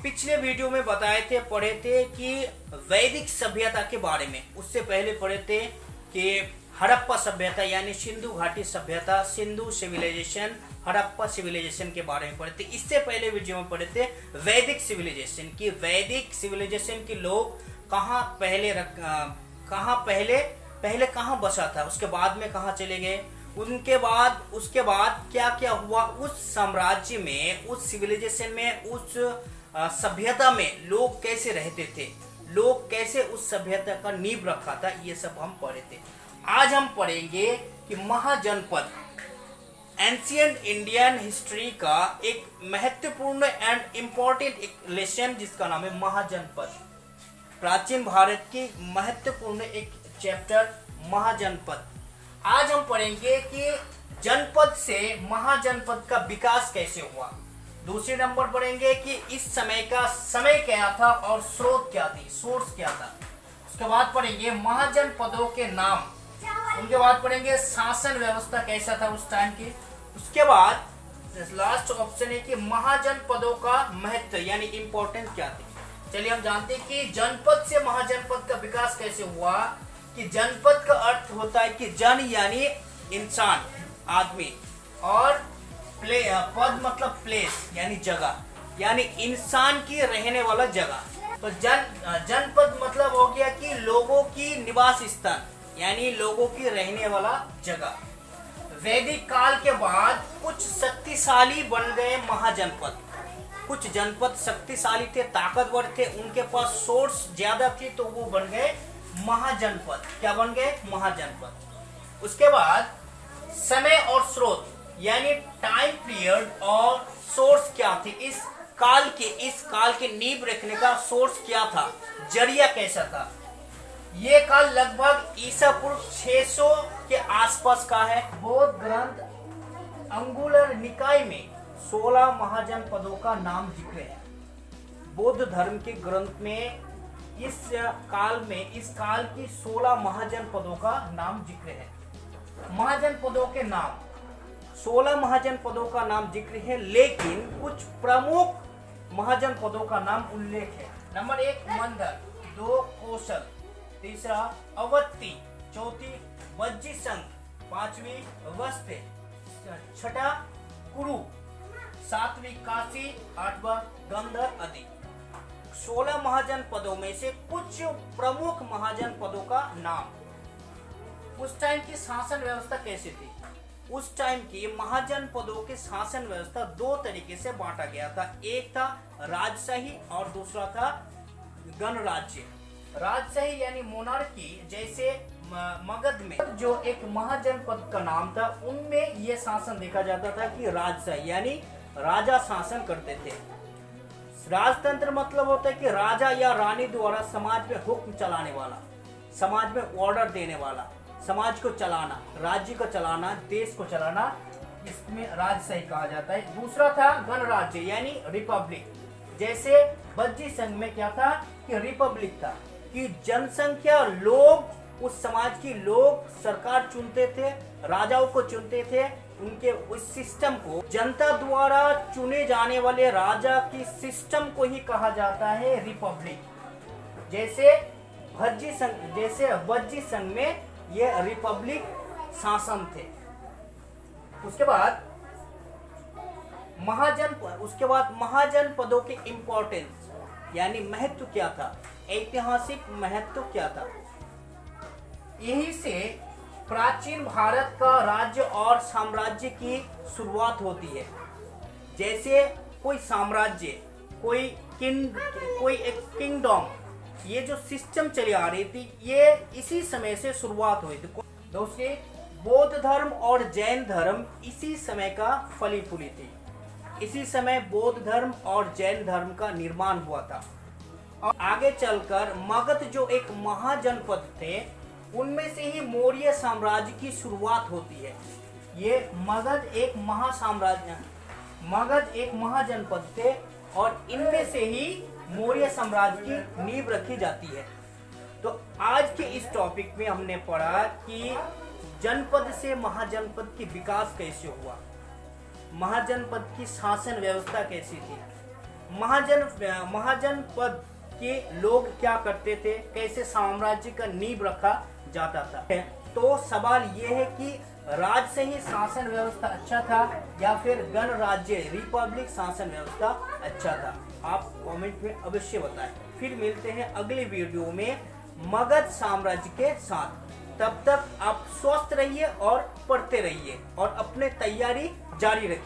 पिछले वीडियो में बताए थे, पढ़े थे कि वैदिक सभ्यता के बारे में। उससे पहले पढ़े थे कि हड़प्पा सभ्यता यानी सिंधु घाटी सभ्यता, सिंधु सिविलाइजेशन, हड़प्पा सिविलाइजेशन के बारे में पढ़े थे। इससे पहले वीडियो में पढ़े थे वैदिक सिविलाइजेशन की। वैदिक सिविलाइजेशन के लोग कहाँ पहले कहाँ बसा था, उसके बाद में कहाँ चले गए, उसके बाद क्या क्या हुआ उस साम्राज्य में, उस सिविलाइजेशन में, उस सभ्यता में लोग कैसे रहते थे, लोग कैसे उस सभ्यता का नींव रखा था, ये सब हम पढ़े थे। आज हम पढ़ेंगे कि महाजनपद, एंशिएंट इंडियन हिस्ट्री का एक महत्वपूर्ण एंड इम्पोर्टेंट एक लेसन जिसका नाम है महाजनपद। प्राचीन भारत की महत्वपूर्ण एक चैप्टर महाजनपद। आज हम पढ़ेंगे कि जनपद से महाजनपद का विकास कैसे हुआ। दूसरे नंबर पढ़ेंगे कि इस समय का समय क्या था और स्रोत क्या थी, सोर्स क्या था। उसके बाद पढ़ेंगे महाजनपदों के नाम। उनके बाद पढ़ेंगे शासन व्यवस्था कैसा था उस टाइम की। उसके बाद लास्ट ऑप्शन है कि महाजनपदों का महत्व यानी इंपॉर्टेंस क्या थी। चलिए हम जानते हैं कि जनपद से महाजनपद का विकास कैसे हुआ। कि जनपद का अर्थ होता है कि जन यानी इंसान, आदमी, और पद मतलब प्लेस यानी जगह, यानी इंसान की रहने वाला जगह। तो जनपद मतलब हो गया कि लोगों की निवास स्थान यानी लोगों की रहने वाला जगह। वैदिक काल के बाद कुछ शक्तिशाली बन गए महाजनपद। कुछ जनपद शक्तिशाली थे, ताकतवर थे, उनके पास सोर्स ज्यादा थी, तो वो बन गए महाजनपद। क्या बन गए? महाजनपद। उसके बाद समय और स्रोत यानी टाइम पीरियड और सोर्स क्या थी, इस काल के नींव रखने का सोर्स क्या था, जरिया कैसा था। ये काल लगभग ईसा पूर्व 600 के आसपास का है। बौद्ध ग्रंथ अंगुलर निकाय में 16 महाजनपदों का नाम जिक्र है। बौद्ध धर्म के ग्रंथ में इस काल की 16 महाजनपदों का नाम जिक्र है। महाजनपदों के नाम 16 महाजनपदों का नाम जिक्र है, लेकिन कुछ प्रमुख महाजनपदों का नाम उल्लेख है। नंबर 1 मंदर, 2 कौशल, 3 अवंती, 4 वज्जी संघ, 5वीं वस्ते, 6 कुरु, 7वीं काशी, 8वां गंधर आदि। 16 महाजनपदों में से कुछ प्रमुख महाजनपदों का नाम। उस टाइम की शासन व्यवस्था कैसी थी? उस टाइम की महाजनपदों के शासन व्यवस्था 2 तरीके से बांटा गया था। एक था राजशाही और दूसरा था गणराज्य। राजशाही यानी मोनार्की, जैसे मगध में जो एक महाजनपद का नाम था, उनमें यह शासन देखा जाता था कि राजशाही यानी राजा शासन करते थे। राजतंत्र मतलब होता है कि राजा या रानी द्वारा समाज में हुक्म चलाने वाला, समाज में ऑर्डर देने वाला, समाज को चलाना, राज्य को चलाना, देश को चलाना, इसमें राजशाही कहा जाता है। दूसरा था गणराज्य यानी रिपब्लिक। जैसे वज्जी संघ में क्या था कि रिपब्लिक था, कि जनसंख्या, लोग, उस समाज की लोग सरकार चुनते थे, राजाओं को चुनते थे। उनके उस सिस्टम को, जनता द्वारा चुने जाने वाले राजा की सिस्टम को ही कहा जाता है रिपब्लिक। जैसे वज्जी संघ में ये रिपब्लिक शासन थे। उसके बाद महाजनपदों के इंपॉर्टेंस यानी महत्व क्या था, ऐतिहासिक महत्व क्या था। यही से प्राचीन भारत का राज्य और साम्राज्य की शुरुआत होती है। जैसे कोई साम्राज्य, कोई एक किंगडम, ये जो सिस्टम चली आ रही थी, ये इसी समय से शुरुआत हुई थी। दोस्तों, बौद्ध धर्म और जैन धर्म इसी समय का फली फूली थी। इसी समय बौद्ध धर्म और जैन धर्म का निर्माण हुआ था। और आगे चलकर मगध जो एक महाजनपद थे, उनमें से ही मौर्य साम्राज्य की शुरुआत होती है। ये मगध एक महाजनपद थे और इनमें से ही मौर्य साम्राज्य की नींव रखी जाती है। तो आज के इस टॉपिक में हमने पढ़ा कि जनपद से महाजनपद की विकास कैसे हुआ, महाजनपद की शासन व्यवस्था कैसी थी, महाजन पद के लोग क्या करते थे, कैसे साम्राज्य का नींव रखा जाता था। तो सवाल ये है कि राज से ही शासन व्यवस्था अच्छा था या फिर गणराज्य रिपब्लिक शासन व्यवस्था अच्छा था? आप कमेंट में अवश्य बताएं। फिर मिलते हैं अगले वीडियो में मगध साम्राज्य के साथ। तब तक आप स्वस्थ रहिए और पढ़ते रहिए और अपने तैयारी जारी रखिए।